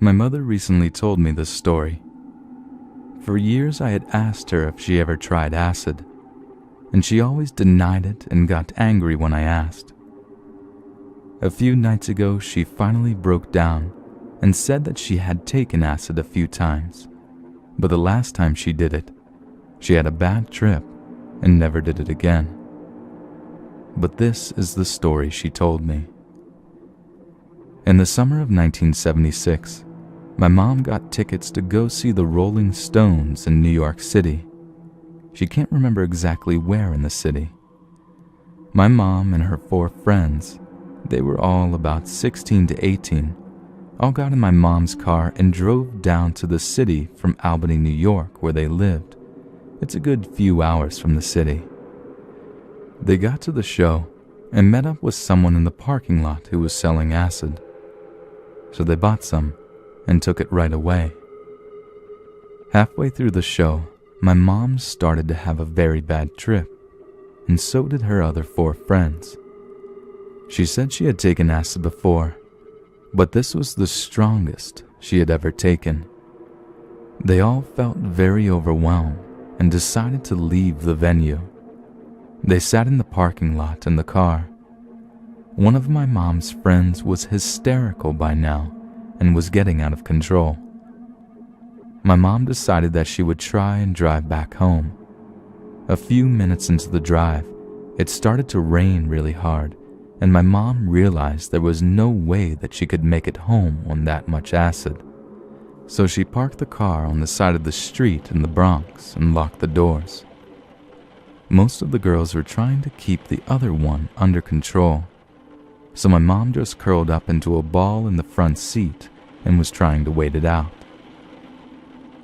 My mother recently told me this story. For years I had asked her if she ever tried acid, and she always denied it and got angry when I asked. A few nights ago, she finally broke down and said that she had taken acid a few times, but the last time she did it, she had a bad trip and never did it again. But this is the story she told me. In the summer of 1976, my mom got tickets to go see the Rolling Stones in New York City. She can't remember exactly where in the city. My mom and her 4 friends, they were all about 16 to 18, all got in my mom's car and drove down to the city from Albany, New York, where they lived. It's a good few hours from the city. They got to the show and met up with someone in the parking lot who was selling acid. So they bought some and took it right away. Halfway through the show, my mom started to have a very bad trip, and so did her other 4 friends. She said she had taken acid before, but this was the strongest she had ever taken. They all felt very overwhelmed and decided to leave the venue. They sat in the parking lot in the car. One of my mom's friends was hysterical by now and was getting out of control. My mom decided that she would try and drive back home. A few minutes into the drive, it started to rain really hard, and my mom realized there was no way that she could make it home on that much acid. So she parked the car on the side of the street in the Bronx and locked the doors. Most of the girls were trying to keep the other one under control, so my mom just curled up into a ball in the front seat and was trying to wait it out.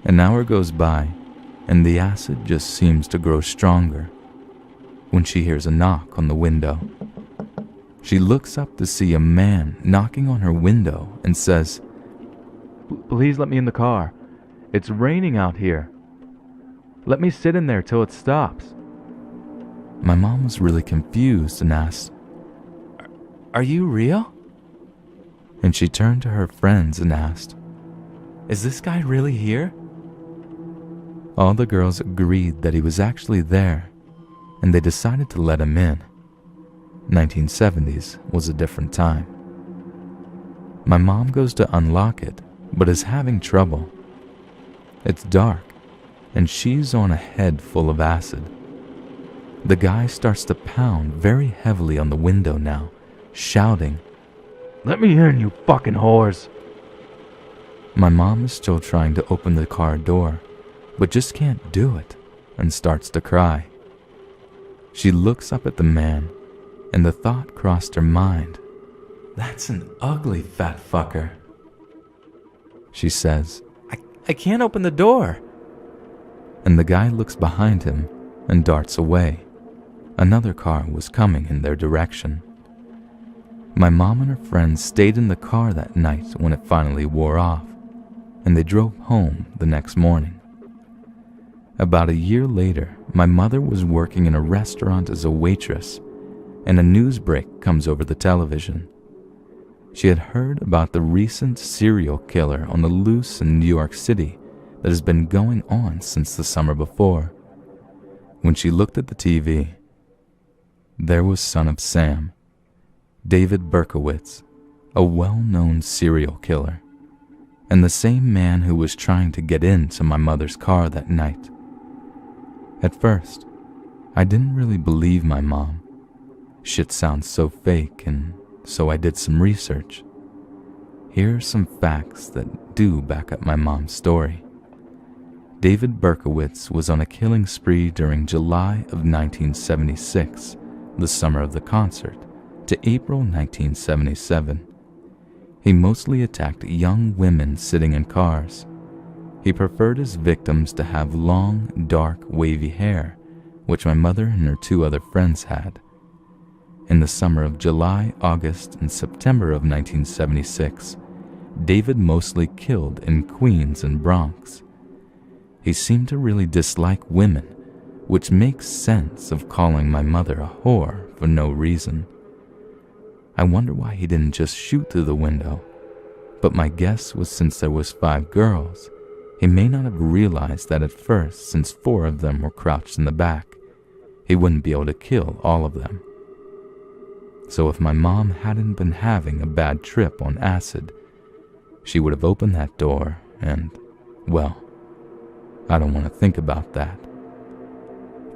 An hour goes by, and the acid just seems to grow stronger, when she hears a knock on the window. She looks up to see a man knocking on her window and says, "Please let me in the car. It's raining out here. Let me sit in there till it stops." My mom was really confused and asked, "Are you real?" And she turned to her friends and asked, "Is this guy really here?" All the girls agreed that he was actually there, and they decided to let him in. 1970s was a different time. My mom goes to unlock it, but is having trouble. It's dark, and she's on a head full of acid. The guy starts to pound very heavily on the window now, shouting, "Let me in, you fucking whores!" My mom is still trying to open the car door, but just can't do it, and starts to cry. She looks up at the man, and the thought crossed her mind, "That's an ugly fat fucker." She says, I can't open the door." And the guy looks behind him and darts away. Another car was coming in their direction. My mom and her friends stayed in the car that night when it finally wore off, and they drove home the next morning. About a year later, my mother was working in a restaurant as a waitress, and a news break comes over the television. She had heard about the recent serial killer on the loose in New York City that has been going on since the summer before. When she looked at the TV, there was Son of Sam, David Berkowitz, a well-known serial killer, and the same man who was trying to get into my mother's car that night. At first, I didn't really believe my mom. Shit sounds so fake, and so I did some research. Here are some facts that do back up my mom's story. David Berkowitz was on a killing spree during July of 1976, the summer of the concert, to April 1977. He mostly attacked young women sitting in cars. He preferred his victims to have long, dark, wavy hair, which my mother and her 2 other friends had. In the summer of July, August, and September of 1976, David mostly killed in Queens and Bronx. He seemed to really dislike women, which makes sense of calling my mother a whore for no reason. I wonder why he didn't just shoot through the window. But my guess was since there was 5 girls, he may not have realized that at first, since 4 of them were crouched in the back, he wouldn't be able to kill all of them. So if my mom hadn't been having a bad trip on acid, she would have opened that door and, well, I don't want to think about that.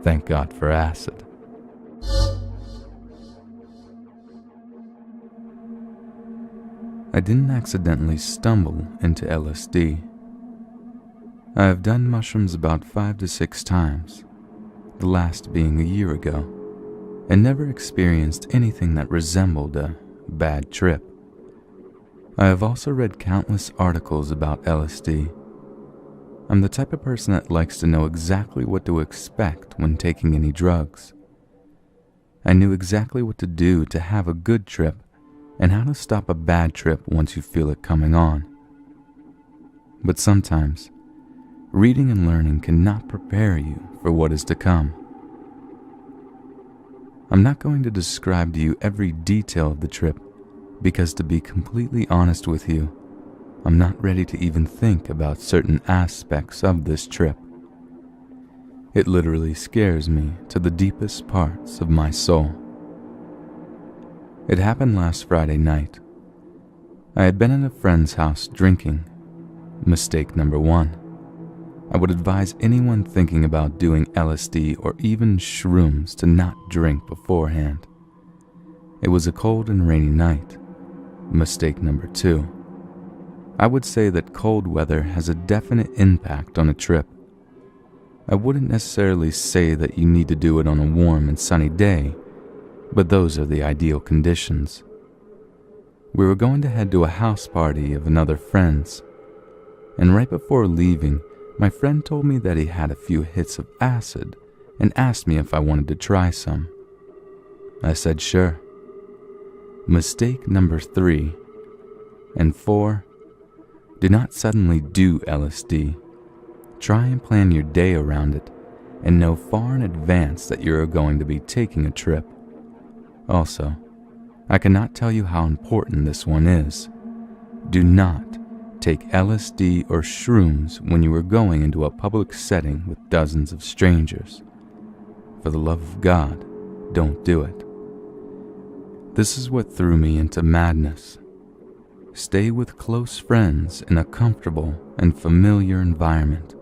Thank God for acid. I didn't accidentally stumble into LSD. I have done mushrooms about 5 to 6 times, the last being a year ago, and never experienced anything that resembled a bad trip. I have also read countless articles about LSD. I'm the type of person that likes to know exactly what to expect when taking any drugs. I knew exactly what to do to have a good trip and how to stop a bad trip once you feel it coming on. But sometimes, reading and learning cannot prepare you for what is to come. I'm not going to describe to you every detail of the trip because, to be completely honest with you, I'm not ready to even think about certain aspects of this trip. It literally scares me to the deepest parts of my soul. It happened last Friday night. I had been at a friend's house drinking. Mistake number 1. I would advise anyone thinking about doing LSD or even shrooms to not drink beforehand. It was a cold and rainy night. Mistake number 2. I would say that cold weather has a definite impact on a trip. I wouldn't necessarily say that you need to do it on a warm and sunny day, but those are the ideal conditions. We were going to head to a house party of another friend's, and right before leaving, my friend told me that he had a few hits of acid and asked me if I wanted to try some. I said sure. Mistake number 3 and 4. Do not suddenly do LSD. Try and plan your day around it and know far in advance that you are going to be taking a trip. Also, I cannot tell you how important this one is. Do not take LSD or shrooms when you are going into a public setting with dozens of strangers. For the love of God, don't do it. This is what threw me into madness. Stay with close friends in a comfortable and familiar environment,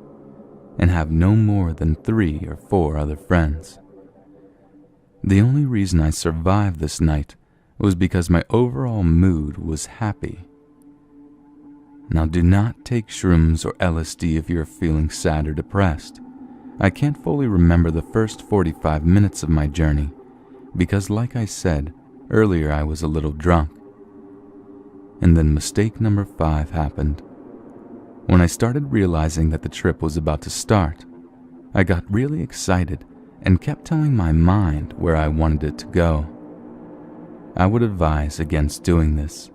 and have no more than 3 or 4 other friends. The only reason I survived this night was because my overall mood was happy. Now, do not take shrooms or LSD if you're feeling sad or depressed. I can't fully remember the first 45 minutes of my journey because, like I said earlier, I was a little drunk. And then mistake number 5 happened. When I started realizing that the trip was about to start, I got really excited and kept telling my mind where I wanted it to go. I would advise against doing this.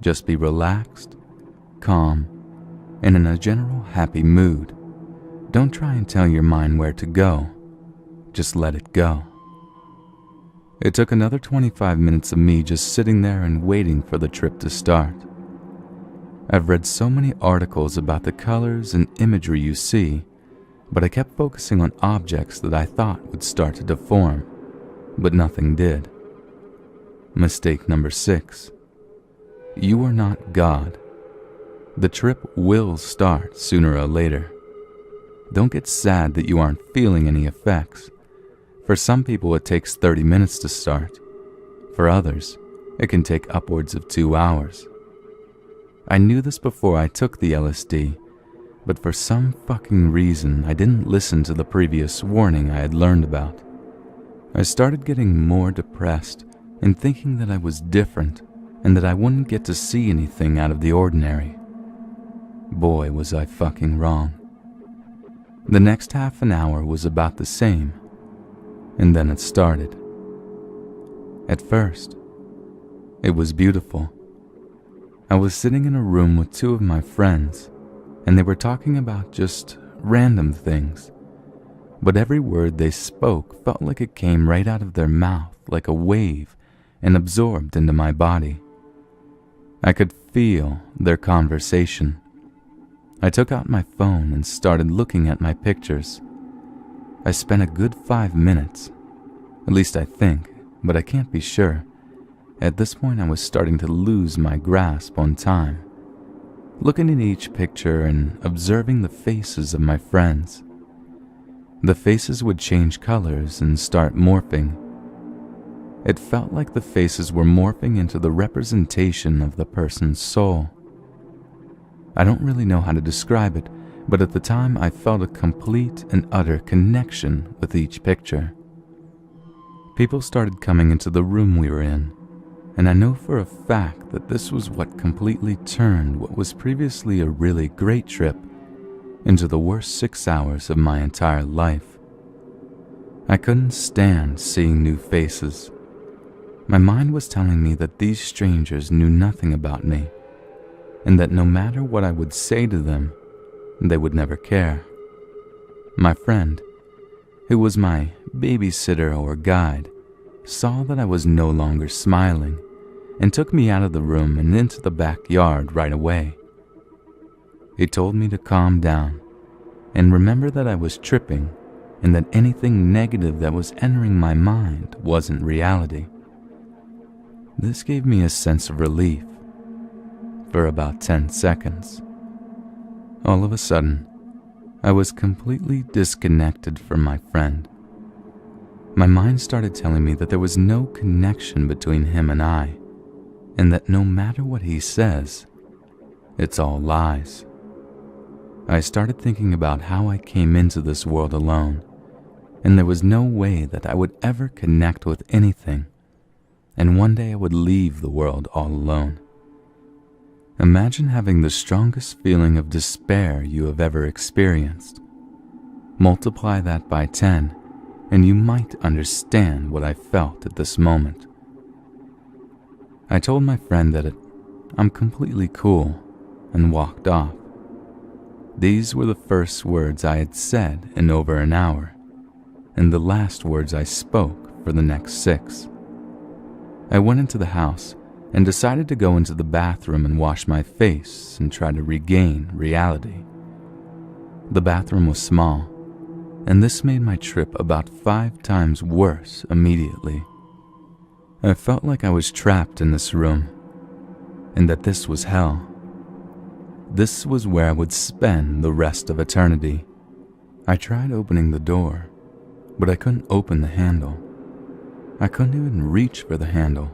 Just be relaxed, calm, and in a general happy mood. Don't try and tell your mind where to go. Just let it go. It took another 25 minutes of me just sitting there and waiting for the trip to start. I've read so many articles about the colors and imagery you see, but I kept focusing on objects that I thought would start to deform, but nothing did. Mistake number 6. You are not God. The trip will start sooner or later. Don't get sad that you aren't feeling any effects. For some people, it takes 30 minutes to start. For others, it can take upwards of 2 hours. I knew this before I took the LSD, but for some fucking reason, I didn't listen to the previous warning I had learned about. I started getting more depressed and thinking that I was different and that I wouldn't get to see anything out of the ordinary. Boy, was I fucking wrong. The next half an hour was about the same, and then it started. At first, it was beautiful. I was sitting in a room with 2 of my friends, and they were talking about just random things, but every word they spoke felt like it came right out of their mouth like a wave and absorbed into my body. I could feel their conversation. I took out my phone and started looking at my pictures. I spent a good 5 minutes, at least I think, but I can't be sure. At this point, I was starting to lose my grasp on time, looking at each picture and observing the faces of my friends. The faces would change colors and start morphing. It felt like the faces were morphing into the representation of the person's soul. I don't really know how to describe it, but at the time I felt a complete and utter connection with each picture. People started coming into the room we were in, and I know for a fact that this was what completely turned what was previously a really great trip into the worst 6 hours of my entire life. I couldn't stand seeing new faces. My mind was telling me that these strangers knew nothing about me, and that no matter what I would say to them, they would never care. My friend, who was my babysitter or guide, saw that I was no longer smiling and took me out of the room and into the backyard right away. He told me to calm down and remember that I was tripping and that anything negative that was entering my mind wasn't reality. This gave me a sense of relief for about 10 seconds. All of a sudden, I was completely disconnected from my friend. My mind started telling me that there was no connection between him and I, and that no matter what he says, it's all lies. I started thinking about how I came into this world alone, and there was no way that I would ever connect with anything, and one day I would leave the world all alone. Imagine having the strongest feeling of despair you have ever experienced. Multiply that by 10, and you might understand what I felt at this moment. I told my friend that I'm completely cool and walked off. These were the first words I had said in over an hour, and the last words I spoke for the next 6. I went into the house and decided to go into the bathroom and wash my face and try to regain reality. The bathroom was small, and this made my trip about 5 times worse immediately. I felt like I was trapped in this room, and that this was hell. This was where I would spend the rest of eternity. I tried opening the door, but I couldn't open the handle. I couldn't even reach for the handle.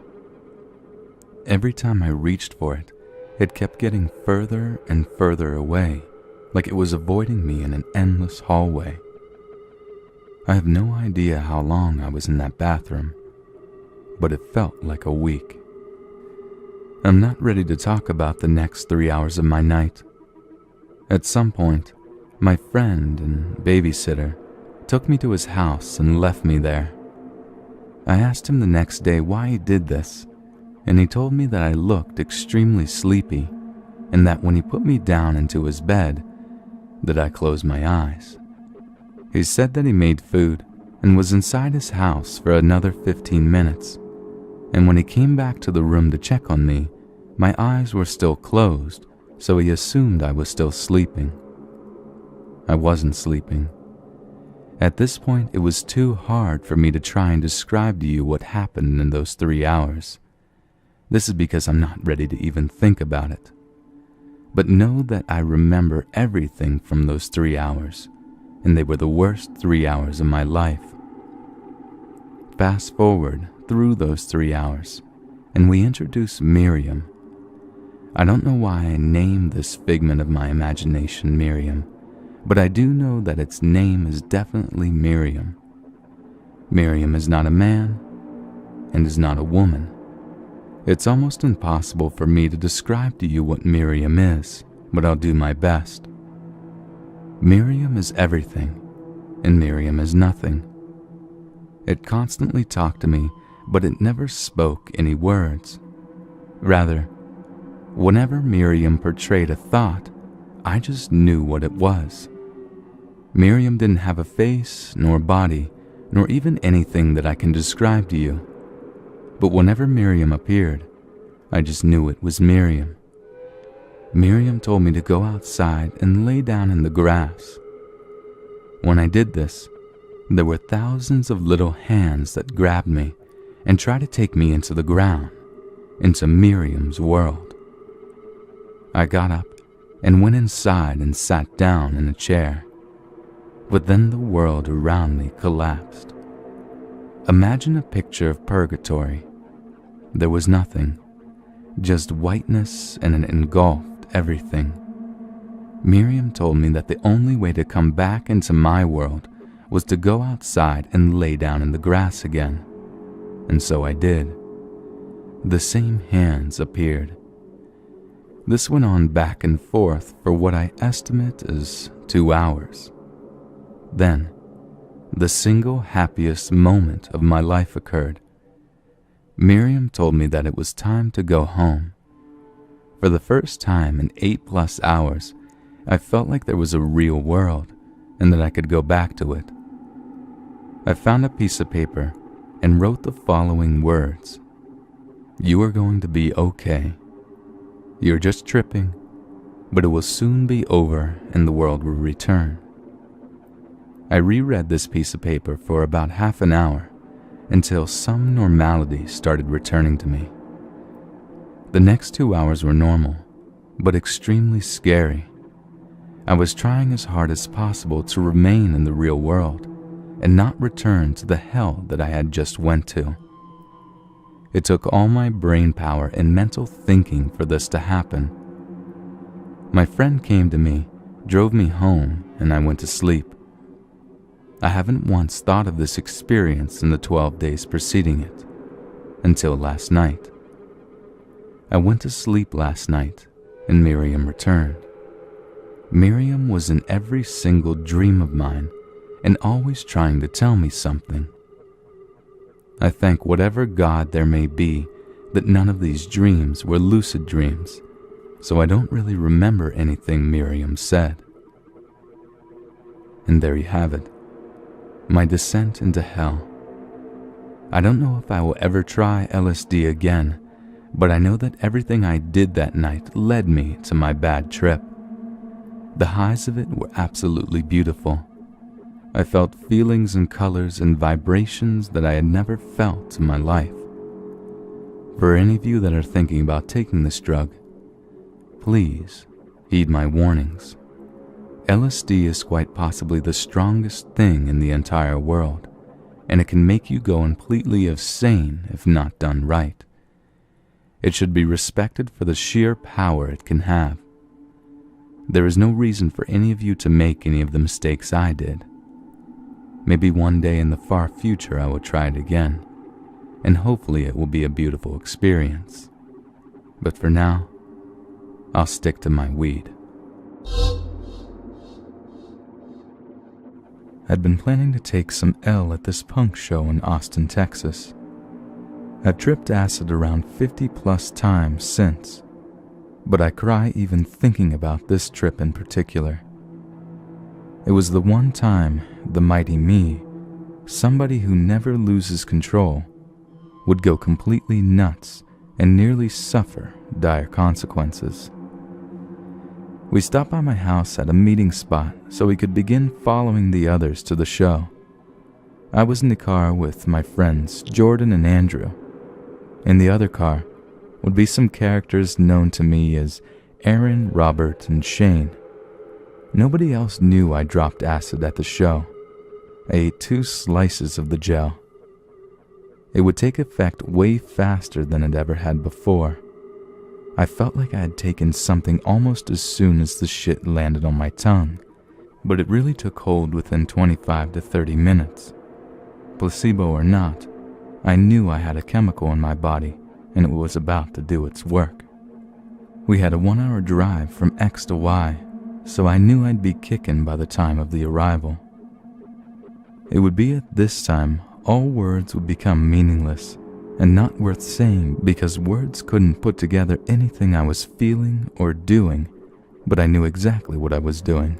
Every time I reached for it, it kept getting further and further away, like it was avoiding me in an endless hallway. I have no idea how long I was in that bathroom, but it felt like a week. I'm not ready to talk about the next 3 hours of my night. At some point, my friend and babysitter took me to his house and left me there. I asked him the next day why he did this, and he told me that I looked extremely sleepy and that when he put me down into his bed, that I closed my eyes. He said that he made food and was inside his house for another 15 minutes, and when he came back to the room to check on me, my eyes were still closed, so he assumed I was still sleeping. I wasn't sleeping. At this point, it was too hard for me to try and describe to you what happened in those 3 hours. This is because I'm not ready to even think about it. But know that I remember everything from those 3 hours, and they were the worst 3 hours of my life. Fast forward through those 3 hours, and we introduce Miriam. I don't know why I named this figment of my imagination Miriam, but I do know that its name is definitely Miriam. Miriam is not a man and is not a woman. It's almost impossible for me to describe to you what Miriam is, but I'll do my best. Miriam is everything, and Miriam is nothing. It constantly talked to me, but it never spoke any words. Rather, whenever Miriam portrayed a thought, I just knew what it was. Miriam didn't have a face, nor body, nor even anything that I can describe to you. But whenever Miriam appeared, I just knew it was Miriam. Miriam told me to go outside and lay down in the grass. When I did this, there were thousands of little hands that grabbed me and tried to take me into the ground, into Miriam's world. I got up and went inside and sat down in a chair, but then the world around me collapsed. Imagine a picture of purgatory. There was nothing, just whiteness, and it engulfed everything. Miriam told me that the only way to come back into my world was to go outside and lay down in the grass again. And so I did. The same hands appeared. This went on back and forth for what I estimate as 2 hours. Then, the single happiest moment of my life occurred. Miriam told me that it was time to go home. For the first time in 8+ hours, I felt like there was a real world and that I could go back to it. I found a piece of paper and wrote the following words: "You are going to be okay. You're just tripping, but it will soon be over and the world will return." I reread this piece of paper for about half an hour until some normality started returning to me. The next 2 hours were normal, but extremely scary. I was trying as hard as possible to remain in the real world and not return to the hell that I had just went to. It took all my brain power and mental thinking for this to happen. My friend came to me, drove me home, and I went to sleep. I haven't once thought of this experience in the 12 days preceding it, until last night. I went to sleep last night, and Miriam returned. Miriam was in every single dream of mine, and always trying to tell me something. I thank whatever God there may be that none of these dreams were lucid dreams, so I don't really remember anything Miriam said. And there you have it, my descent into hell. I don't know if I will ever try LSD again, but I know that everything I did that night led me to my bad trip. The highs of it were absolutely beautiful. I felt feelings and colors and vibrations that I had never felt in my life. For any of you that are thinking about taking this drug, please heed my warnings. LSD is quite possibly the strongest thing in the entire world, and it can make you go completely insane if not done right. It should be respected for the sheer power it can have. There is no reason for any of you to make any of the mistakes I did. Maybe one day in the far future I will try it again, and hopefully it will be a beautiful experience. But for now, I'll stick to my weed. I'd been planning to take some L at this punk show in Austin, Texas. I've tripped acid around 50+ times since, but I cry even thinking about this trip in particular. It was the one time the mighty me, somebody who never loses control, would go completely nuts and nearly suffer dire consequences. We stopped by my house at a meeting spot so we could begin following the others to the show. I was in the car with my friends Jordan and Andrew. In the other car would be some characters known to me as Aaron, Robert, and Shane. Nobody else knew I dropped acid at the show. I ate 2 slices of the gel. It would take effect way faster than it ever had before. I felt like I had taken something almost as soon as the shit landed on my tongue, but it really took hold within 25 to 30 minutes. Placebo or not, I knew I had a chemical in my body and it was about to do its work. We had a 1-hour drive from X to Y, so I knew I'd be kicking by the time of the arrival. It would be at this time all words would become meaningless and not worth saying because words couldn't put together anything I was feeling or doing, but I knew exactly what I was doing.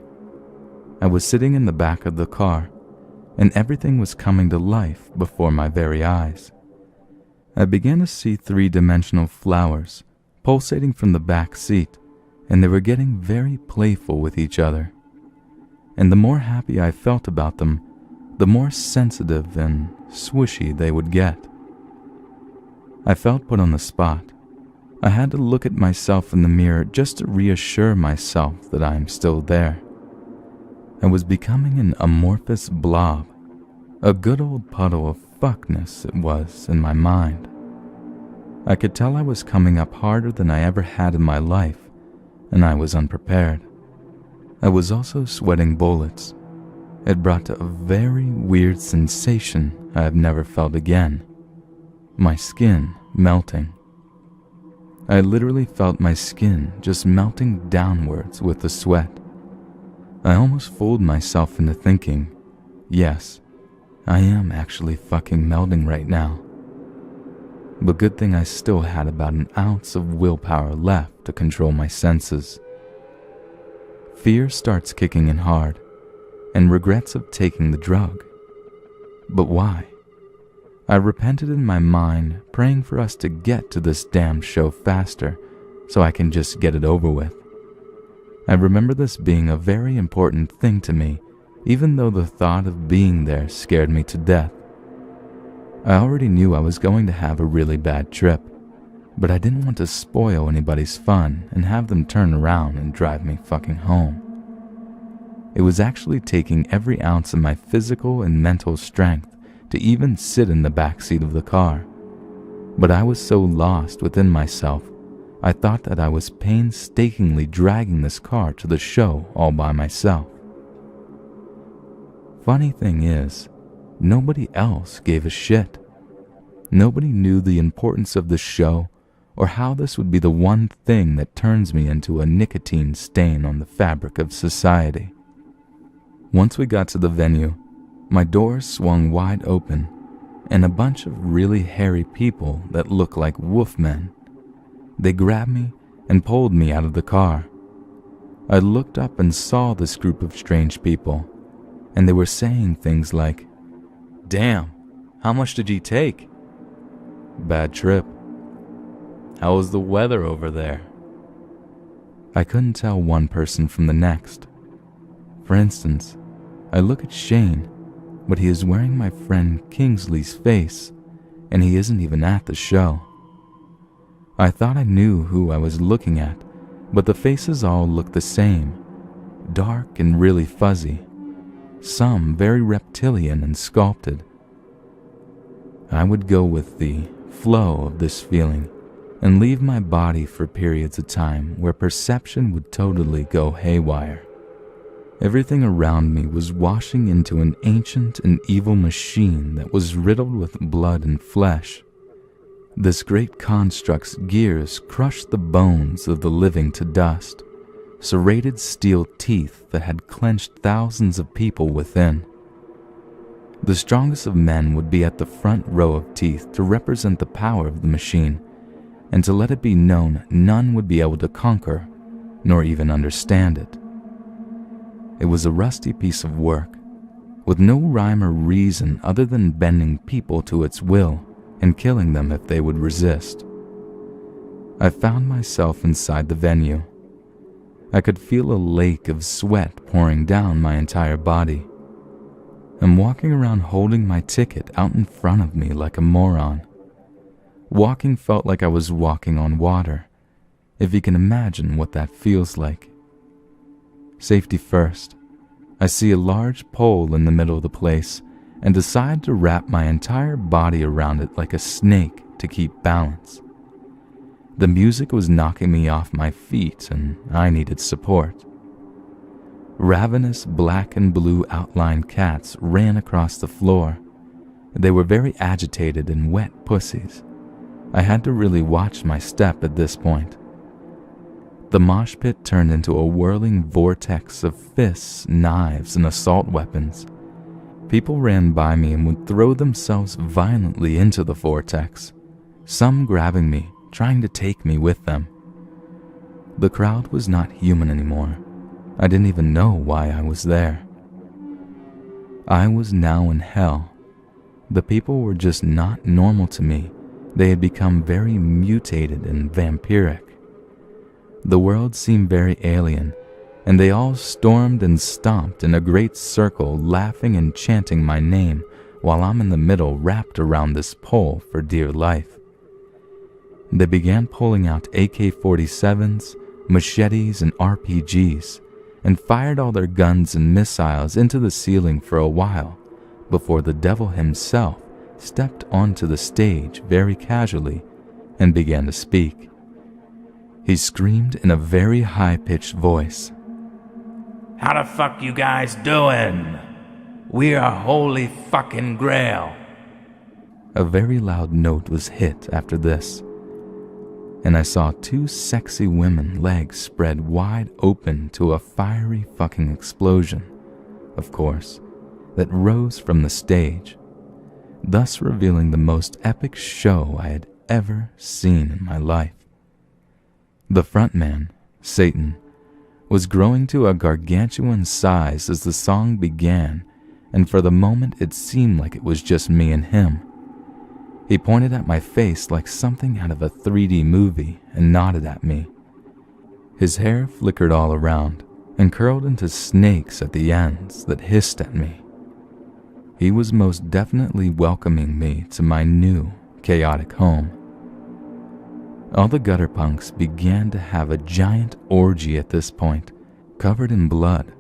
I was sitting in the back of the car, and everything was coming to life before my very eyes. I began to see 3-dimensional flowers pulsating from the back seat and they were getting very playful with each other. And the more happy I felt about them, the more sensitive and swishy they would get. I felt put on the spot. I had to look at myself in the mirror just to reassure myself that I am still there. I was becoming an amorphous blob, a good old puddle of fuckness it was in my mind. I could tell I was coming up harder than I ever had in my life, and I was unprepared. I was also sweating bullets. It brought a very weird sensation I have never felt again. My skin melting. I literally felt my skin just melting downwards with the sweat. I almost fooled myself into thinking, yes, I am actually fucking melting right now. But good thing I still had about an ounce of willpower left to control my senses. Fear starts kicking in hard, and regrets of taking the drug. But why? I repented in my mind, praying for us to get to this damn show faster so I can just get it over with. I remember this being a very important thing to me, even though the thought of being there scared me to death. I already knew I was going to have a really bad trip, but I didn't want to spoil anybody's fun and have them turn around and drive me fucking home. It was actually taking every ounce of my physical and mental strength to even sit in the back seat of the car. But I was so lost within myself, I thought that I was painstakingly dragging this car to the show all by myself. Funny thing is, nobody else gave a shit. Nobody knew the importance of the show or how this would be the one thing that turns me into a nicotine stain on the fabric of society. Once we got to the venue, my doors swung wide open, and a bunch of really hairy people that looked like wolfmen. They grabbed me and pulled me out of the car. I looked up and saw this group of strange people, and they were saying things like, "Damn, how much did you take?" "Bad trip." "How was the weather over there?" I couldn't tell one person from the next. For instance, I look at Shane, but he is wearing my friend Kingsley's face, and he isn't even at the show. I thought I knew who I was looking at, but the faces all looked the same, dark and really fuzzy, some very reptilian and sculpted. I would go with the flow of this feeling and leave my body for periods of time where perception would totally go haywire. Everything around me was washing into an ancient and evil machine that was riddled with blood and flesh. This great construct's gears crushed the bones of the living to dust, serrated steel teeth that had clenched thousands of people within. The strongest of men would be at the front row of teeth to represent the power of the machine, and to let it be known none would be able to conquer, nor even understand it. It was a rusty piece of work, with no rhyme or reason other than bending people to its will and killing them if they would resist. I found myself inside the venue. I could feel a lake of sweat pouring down my entire body. I'm walking around holding my ticket out in front of me like a moron. Walking felt like I was walking on water, if you can imagine what that feels like. Safety first. I see a large pole in the middle of the place and decide to wrap my entire body around it like a snake to keep balance. The music was knocking me off my feet and I needed support. Ravenous black and blue outlined cats ran across the floor. They were very agitated and wet pussies. I had to really watch my step at this point. The mosh pit turned into a whirling vortex of fists, knives, and assault weapons. People ran by me and would throw themselves violently into the vortex, some grabbing me, trying to take me with them. The crowd was not human anymore. I didn't even know why I was there. I was now in hell. The people were just not normal to me. They had become very mutated and vampiric. The world seemed very alien, and they all stormed and stomped in a great circle, laughing and chanting my name while I'm in the middle wrapped around this pole for dear life. They began pulling out AK-47s, machetes, and RPGs, and fired all their guns and missiles into the ceiling for a while before the devil himself stepped onto the stage very casually and began to speak. He screamed in a very high-pitched voice, "How the fuck you guys doing? We are Holy fucking Grail." A very loud note was hit after this, and I saw two sexy women, legs spread wide open to a fiery fucking explosion, of course, that rose from the stage, thus revealing the most epic show I had ever seen in my life. The frontman, Satan, was growing to a gargantuan size as the song began, and for the moment it seemed like it was just me and him. He pointed at my face like something out of a 3D movie and nodded at me. His hair flickered all around and curled into snakes at the ends that hissed at me. He was most definitely welcoming me to my new, chaotic home. All the gutter punks began to have a giant orgy at this point, covered in blood.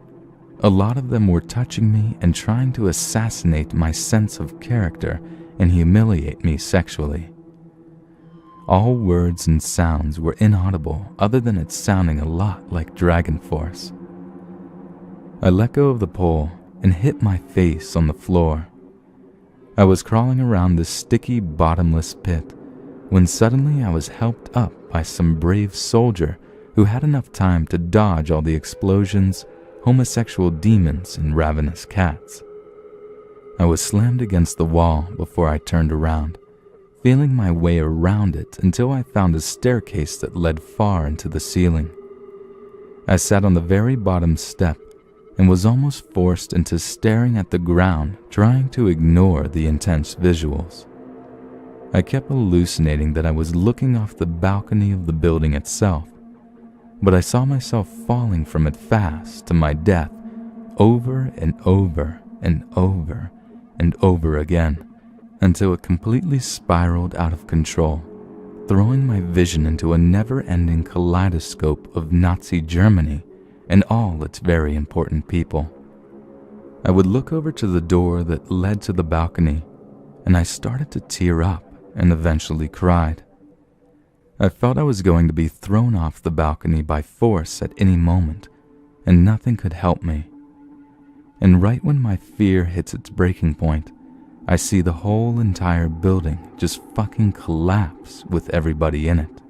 A lot of them were touching me and trying to assassinate my sense of character and humiliate me sexually. All words and sounds were inaudible other than it sounding a lot like Dragon Force. I let go of the pole and hit my face on the floor. I was crawling around this sticky, bottomless pit when suddenly I was helped up by some brave soldier who had enough time to dodge all the explosions, homosexual demons, and ravenous cats. I was slammed against the wall before I turned around, feeling my way around it until I found a staircase that led far into the ceiling. I sat on the very bottom step and was almost forced into staring at the ground, trying to ignore the intense visuals. I kept hallucinating that I was looking off the balcony of the building itself, but I saw myself falling from it fast to my death over and over and over and over again until it completely spiraled out of control, throwing my vision into a never-ending kaleidoscope of Nazi Germany and all its very important people. I would look over to the door that led to the balcony, and I started to tear up and eventually cried. I felt I was going to be thrown off the balcony by force at any moment, and nothing could help me. And right when my fear hits its breaking point, I see the whole entire building just fucking collapse with everybody in it.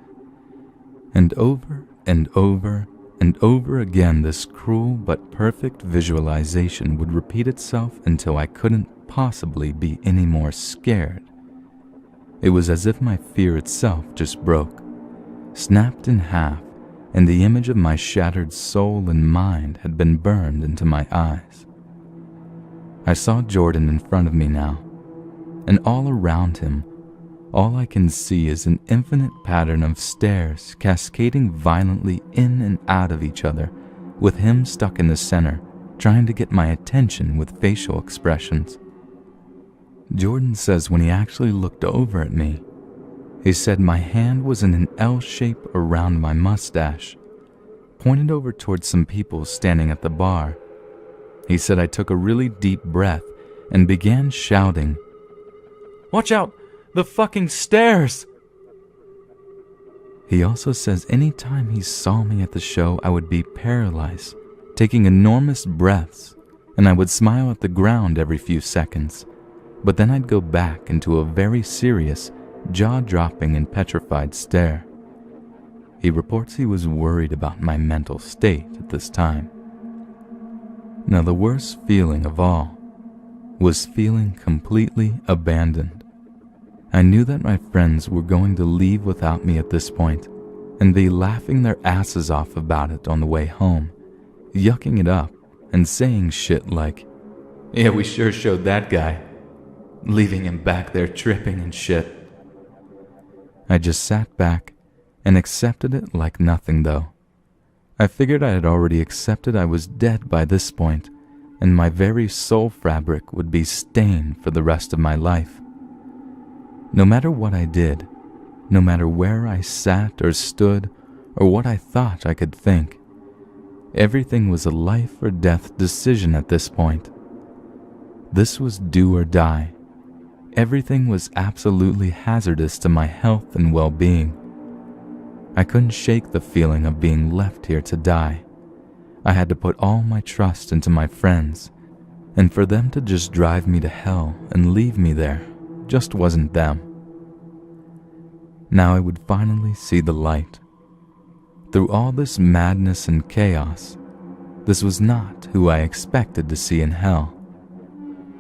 And over and over and over again, this cruel but perfect visualization would repeat itself until I couldn't possibly be any more scared. It was as if my fear itself just broke, snapped in half, and the image of my shattered soul and mind had been burned into my eyes. I saw Jordan in front of me now, and all around him, all I can see is an infinite pattern of stairs cascading violently in and out of each other, with him stuck in the center, trying to get my attention with facial expressions. Jordan says when he actually looked over at me, he said my hand was in an L shape around my mustache, pointed over towards some people standing at the bar. He said I took a really deep breath and began shouting, "Watch out! The fucking stairs!" He also says any time he saw me at the show, I would be paralyzed, taking enormous breaths, and I would smile at the ground every few seconds, but then I'd go back into a very serious, jaw-dropping and petrified stare. He reports he was worried about my mental state at this time. Now, the worst feeling of all was feeling completely abandoned. I knew that my friends were going to leave without me at this point and be laughing their asses off about it on the way home, yucking it up and saying shit like, "Yeah, we sure showed that guy," leaving him back there tripping and shit. I just sat back and accepted it like nothing though, I figured I had already accepted I was dead by this point, and my very soul fabric would be stained for the rest of my life. No matter what I did, no matter where I sat or stood, or what I thought I could think, everything was a life or death decision at this point. This was do or die. Everything was absolutely hazardous to my health and well-being. I couldn't shake the feeling of being left here to die. I had to put all my trust into my friends, and for them to just drive me to hell and leave me there just wasn't them. Now I would finally see the light. Through all this madness and chaos, this was not who I expected to see in hell.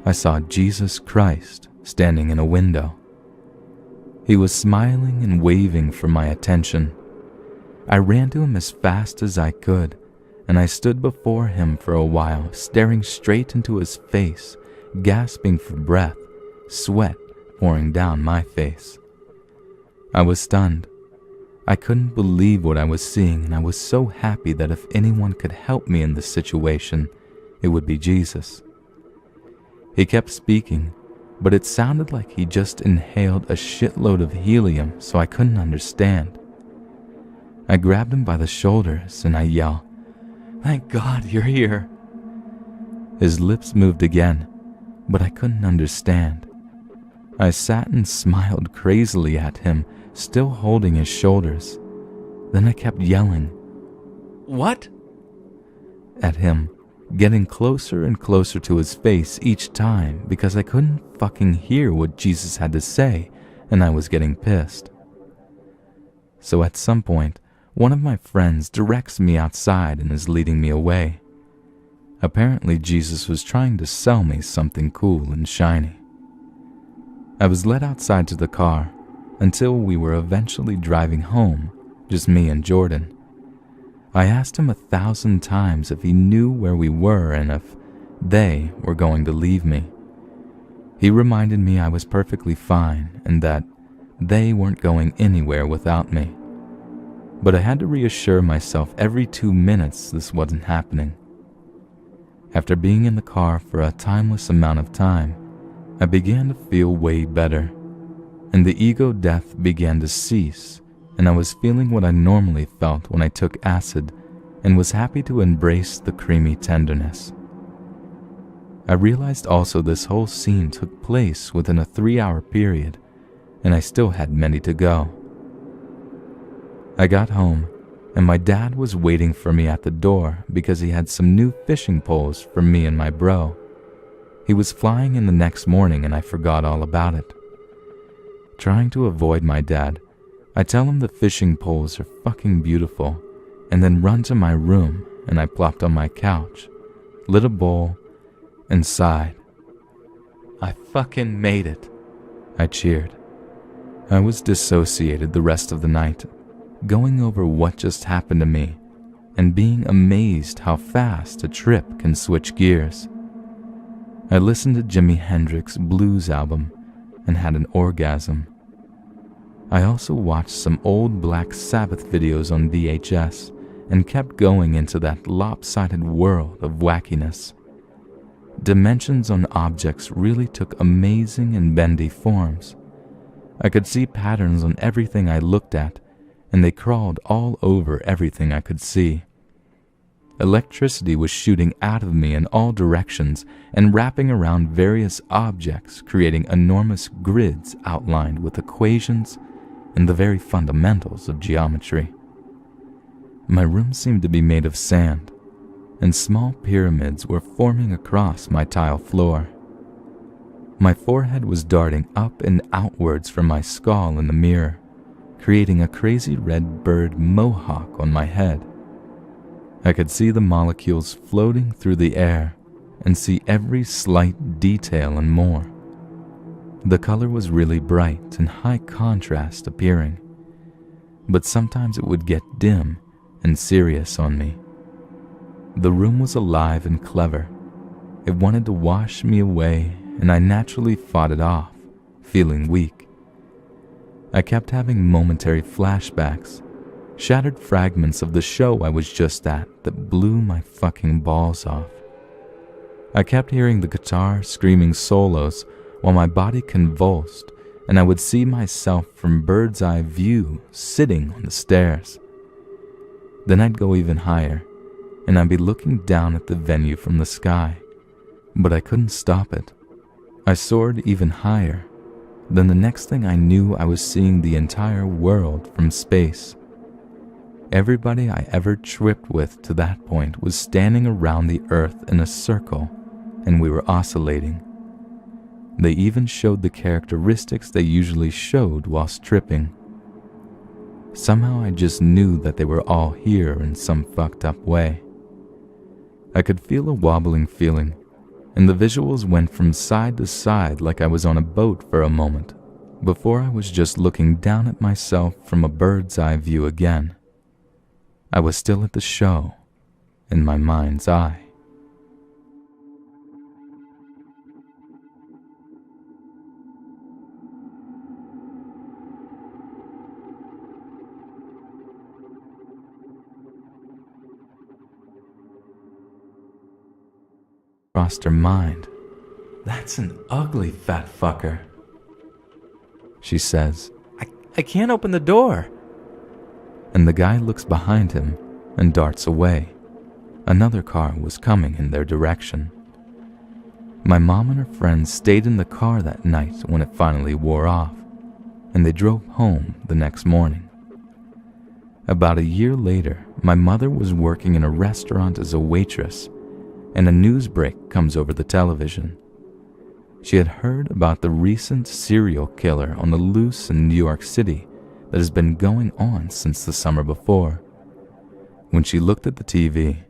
I saw Jesus Christ standing in a window. He was smiling and waving for my attention. I ran to him as fast as I could, and I stood before him for a while, staring straight into his face, gasping for breath, sweat pouring down my face. I was stunned. I couldn't believe what I was seeing, and I was so happy that if anyone could help me in this situation, it would be Jesus. He kept speaking, but it sounded like he just inhaled a shitload of helium, so I couldn't understand. I grabbed him by the shoulders and I yelled, "Thank God you're here." His lips moved again, but I couldn't understand. I sat and smiled crazily at him, still holding his shoulders. Then I kept yelling, "What?" at him, getting closer and closer to his face each time because I couldn't fucking hear what Jesus had to say, and I was getting pissed. So at some point, one of my friends directs me outside and is leading me away. Apparently Jesus was trying to sell me something cool and shiny. I was led outside to the car until we were eventually driving home, just me and Jordan. I asked him 1,000 times if he knew where we were and if they were going to leave me. He reminded me I was perfectly fine and that they weren't going anywhere without me. But I had to reassure myself every 2 minutes this wasn't happening. After being in the car for a timeless amount of time, I began to feel way better, and the ego death began to cease, and I was feeling what I normally felt when I took acid and was happy to embrace the creamy tenderness. I realized also this whole scene took place within a 3-hour period, and I still had many to go. I got home, and my dad was waiting for me at the door because he had some new fishing poles for me and my bro. He was flying in the next morning and I forgot all about it. Trying to avoid my dad, I tell him the fishing poles are fucking beautiful, and then run to my room and I plopped on my couch, lit a bowl, and sighed. I fucking made it, I cheered. I was dissociated the rest of the night, going over what just happened to me and being amazed how fast a trip can switch gears. I listened to Jimi Hendrix's blues album and had an orgasm. I also watched some old Black Sabbath videos on VHS and kept going into that lopsided world of wackiness. Dimensions on objects really took amazing and bendy forms. I could see patterns on everything I looked at, and they crawled all over everything I could see. Electricity was shooting out of me in all directions and wrapping around various objects, creating enormous grids outlined with equations and the very fundamentals of geometry. My room seemed to be made of sand, and small pyramids were forming across my tile floor. My forehead was darting up and outwards from my skull in the mirror, creating a crazy red bird mohawk on my head. I could see the molecules floating through the air and see every slight detail and more. The color was really bright and high contrast appearing, but sometimes it would get dim and serious on me. The room was alive and clever. It wanted to wash me away, and I naturally fought it off, feeling weak. I kept having momentary flashbacks, shattered fragments of the show I was just at that blew my fucking balls off. I kept hearing the guitar screaming solos while my body convulsed, and I would see myself from bird's eye view sitting on the stairs. Then I'd go even higher, and I'd be looking down at the venue from the sky, but I couldn't stop it. I soared even higher. Then the next thing I knew, I was seeing the entire world from space. Everybody I ever tripped with to that point was standing around the earth in a circle, and we were oscillating. They even showed the characteristics they usually showed whilst tripping. Somehow I just knew that they were all here in some fucked up way. I could feel a wobbling feeling, and the visuals went from side to side like I was on a boat for a moment, before I was just looking down at myself from a bird's eye view again. I was still at the show, in my mind's eye. Crossed her mind. That's an ugly fat fucker, she says. I can't open the door. And the guy looks behind him and darts away. Another car was coming in their direction. My mom and her friends stayed in the car that night when it finally wore off, and they drove home the next morning. About a year later, my mother was working in a restaurant as a waitress, and a news break comes over the television. She had heard about the recent serial killer on the loose in New York City that has been going on since the summer before. When she looked at the TV,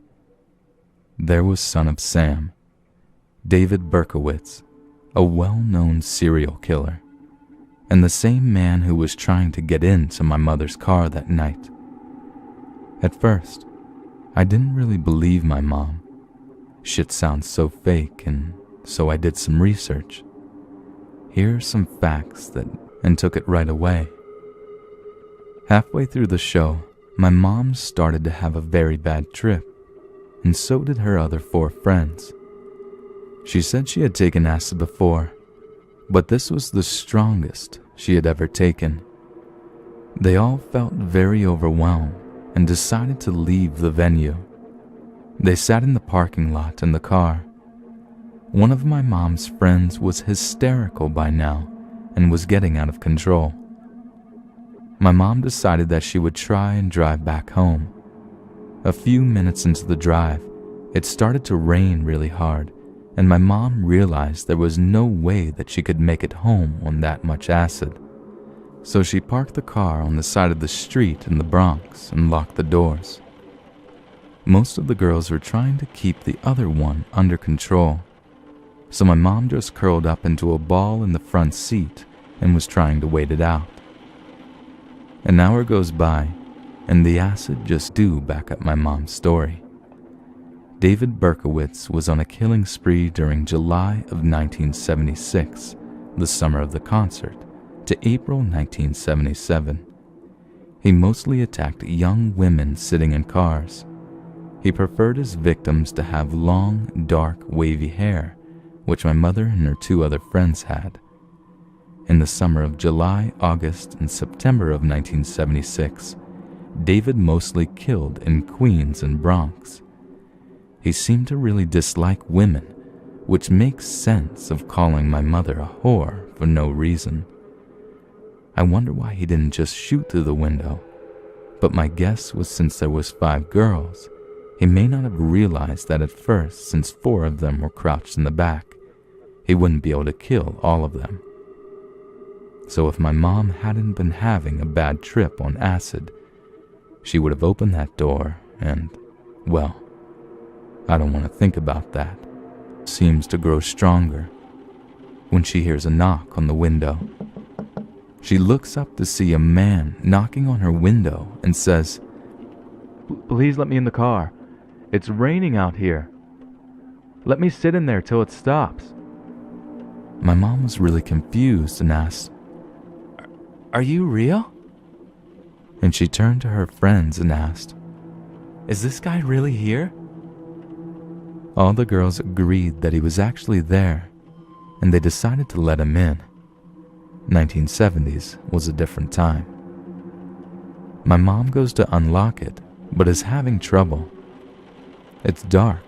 there was Son of Sam, David Berkowitz, a well-known serial killer, and the same man who was trying to get into my mother's car that night. At first, I didn't really believe my mom. Shit sounds so fake, and so I did some research. Here are some facts and took it right away. Halfway through the show, my mom started to have a very bad trip, and so did her other 4 friends. She said she had taken acid before, but this was the strongest she had ever taken. They all felt very overwhelmed and decided to leave the venue. They sat in the parking lot in the car. One of my mom's friends was hysterical by now and was getting out of control. My mom decided that she would try and drive back home. A few minutes into the drive, it started to rain really hard, and my mom realized there was no way that she could make it home on that much acid. So she parked the car on the side of the street in the Bronx and locked the doors. Most of the girls were trying to keep the other one under control, so my mom just curled up into a ball in the front seat and was trying to wait it out. An hour goes by, and the acid just do back up my mom's story. David Berkowitz was on a killing spree during July of 1976, the summer of the concert, to April 1977. He mostly attacked young women sitting in cars. He preferred his victims to have long, dark, wavy hair, which my mother and her 2 other friends had. In the summer of July, August, and September of 1976, David mostly killed in Queens and Bronx. He seemed to really dislike women, which makes sense of calling my mother a whore for no reason. I wonder why he didn't just shoot through the window, but my guess was since there was 5 girls, he may not have realized that at first, since 4 of them were crouched in the back, he wouldn't be able to kill all of them. So if my mom hadn't been having a bad trip on acid, she would have opened that door and, well, I don't want to think about that. Seems to grow stronger when she hears a knock on the window. She looks up to see a man knocking on her window and says, "Please let me in the car. It's raining out here. Let me sit in there till it stops." My mom was really confused and asked, "Are you real?" and she turned to her friends and asked, "Is this guy really here?" All the girls agreed that he was actually there, and they decided to let him in. 1970s was a different time. My mom goes to unlock it, but is having trouble. It's dark,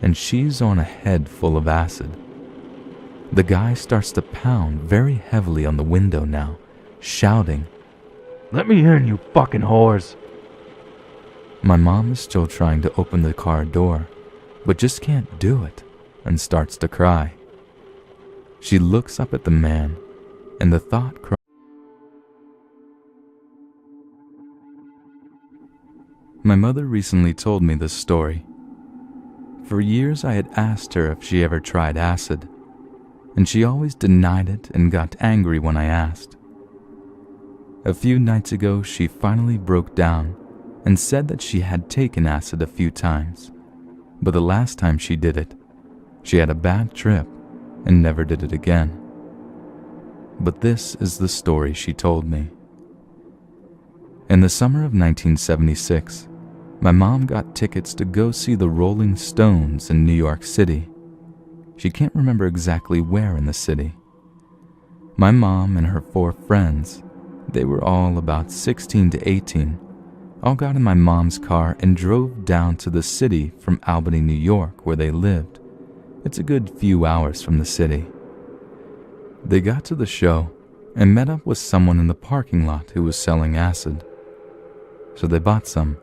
and she's on a head full of acid. The guy starts to pound very heavily on the window now, shouting, "Let me in, you fucking whores!" My mom is still trying to open the car door, but just can't do it, and starts to cry. She looks up at the man, and the thought crosses. My mother recently told me this story. For years I had asked her if she ever tried acid, and she always denied it and got angry when I asked. A few nights ago, she finally broke down and said that she had taken acid a few times, but the last time she did it, she had a bad trip and never did it again. But this is the story she told me. In the summer of 1976, my mom got tickets to go see the Rolling Stones in New York City. She can't remember exactly where in the city. My mom and her 4 friends, they were all about 16 to 18, all got in my mom's car and drove down to the city from Albany, New York, where they lived. It's a good few hours from the city. They got to the show and met up with someone in the parking lot who was selling acid. So they bought some